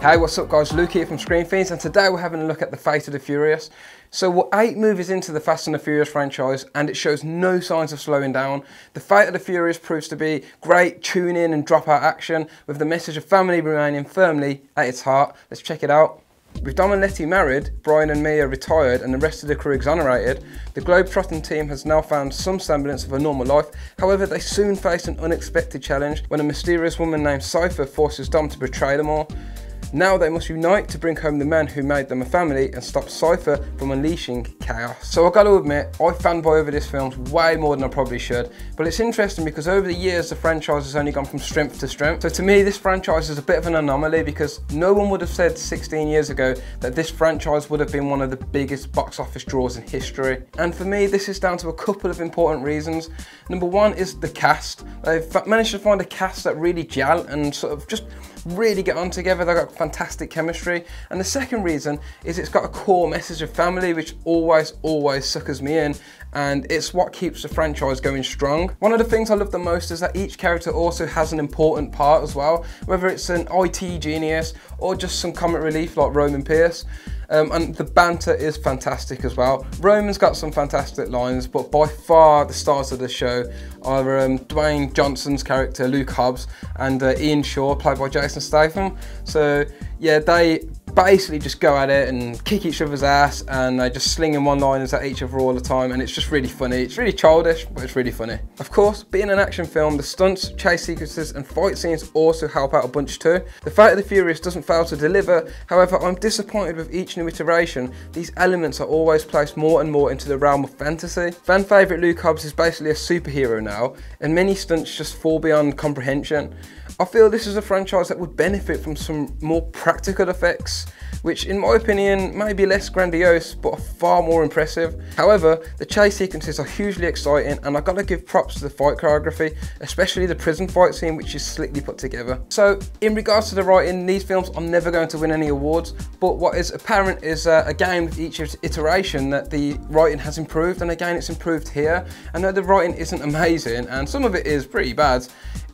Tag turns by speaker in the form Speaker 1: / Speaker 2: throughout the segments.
Speaker 1: Hey, what's up guys, Luke here from Screen Fiends, and today we're having a look at the Fate of the Furious. So we're 8 movies into the Fast and the Furious franchise and it shows no signs of slowing down. The Fate of the Furious proves to be great tune in and drop out action with the message of family remaining firmly at its heart. Let's check it out. With Dom and Letty married, Brian and Mia retired and the rest of the crew exonerated, the globe-trotting team has now found some semblance of a normal life. However, they soon face an unexpected challenge when a mysterious woman named Cypher forces Dom to betray them all. Now they must unite to bring home the men who made them a family and stop Cypher from unleashing chaos. So I've got to admit, I fanboy over this film way more than I probably should, but it's interesting because over the years the franchise has only gone from strength to strength. So to me this franchise is a bit of an anomaly because no one would have said 16 years ago that this franchise would have been one of the biggest box office draws in history. And for me this is down to a couple of important reasons. Number one is the cast. They've managed to find a cast that really gel and sort of just really get on together. They've got fantastic chemistry. And the second reason is it's got a core message of family which always suckers me in, and it's what keeps the franchise going strong. One of the things I love the most is that each character also has an important part as well, whether it's an IT genius or just some comic relief like Roman Pierce. And the banter is fantastic as well. Roman's got some fantastic lines, but by far the stars of the show are Dwayne Johnson's character Luke Hobbs and Ian Shaw, played by Jason Statham. So yeah, they basically just go at it and kick each other's ass, and they just slinging one-liners at each other all the time, and it's just really funny. It's really childish, but it's really funny. Of course, being an action film, the stunts, chase sequences and fight scenes also help out a bunch too. The Fate of the Furious doesn't fail to deliver. However, I'm disappointed with each new iteration. These elements are always placed more and more into the realm of fantasy. Fan favourite Luke Hobbs is basically a superhero now, and many stunts just fall beyond comprehension. I feel this is a franchise that would benefit from some more practical effects, which in my opinion may be less grandiose but are far more impressive. However, the chase sequences are hugely exciting, and I've got to give props to the fight choreography, especially the prison fight scene, which is slickly put together. So in regards to the writing, these films are never going to win any awards, but what is apparent is again with each iteration that the writing has improved, and again it's improved here. I know the writing isn't amazing and some of it is pretty bad.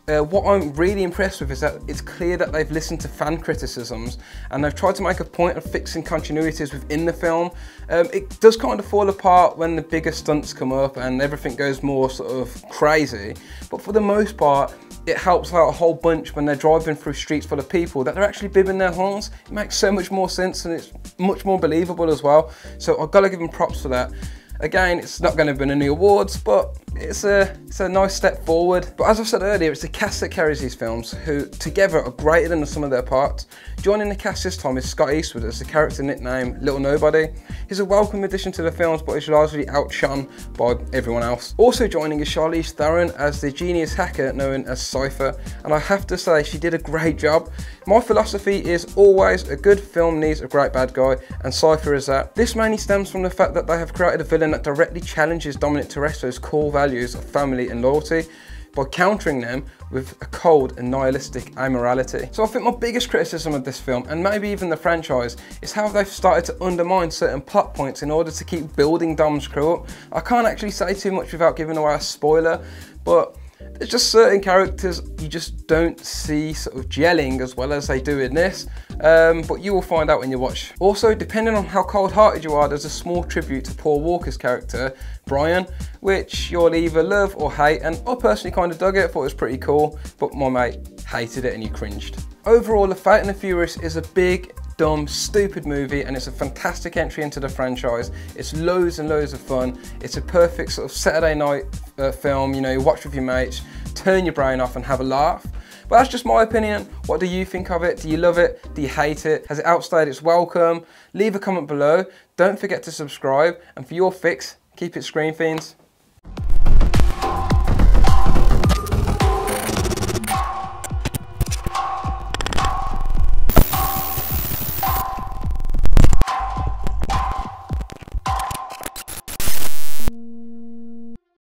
Speaker 1: What I'm really impressed with is that it's clear that they've listened to fan criticisms and they've tried to make a point of fixing continuities within the film. It does kind of fall apart when the bigger stunts come up and everything goes more sort of crazy, but for the most part it helps out a whole bunch when they're driving through streets full of people that they're actually bibbing their horns. It makes so much more sense and it's much more believable as well. So I've got to give them props for that. Again, it's not going to win any awards, but it's a nice step forward. But as I said earlier, it's the cast that carries these films, who together are greater than the sum of their parts. Joining the cast this time is Scott Eastwood as the character nicknamed Little Nobody. He's a welcome addition to the films, but is largely outshone by everyone else. Also joining is Charlize Theron as the genius hacker known as Cypher, and I have to say she did a great job. My philosophy is always a good film needs a great bad guy, and Cypher is that. This mainly stems from the fact that they have created a villain that directly challenges Dominic Toretto's core values of family and loyalty by countering them with a cold and nihilistic amorality. So I think my biggest criticism of this film, and maybe even the franchise, is how they've started to undermine certain plot points in order to keep building Dom's crew up. I can't actually say too much without giving away a spoiler, but there's just certain characters you just don't see sort of gelling as well as they do in this, but you will find out when you watch. Also, depending on how cold-hearted you are, there's a small tribute to Paul Walker's character, Brian, which you'll either love or hate, and I personally kind of dug it, thought it was pretty cool, but my mate hated it and he cringed. Overall, The Fate and the Furious is a big, dumb, stupid movie, and it's a fantastic entry into the franchise. It's loads and loads of fun. It's a perfect sort of Saturday night film, you know, you watch with your mates, turn your brain off and have a laugh. But that's just my opinion. What do you think of it? Do you love it? Do you hate it? Has it outstayed its welcome? Leave a comment below. Don't forget to subscribe, and for your fix, keep it Screen Fiends.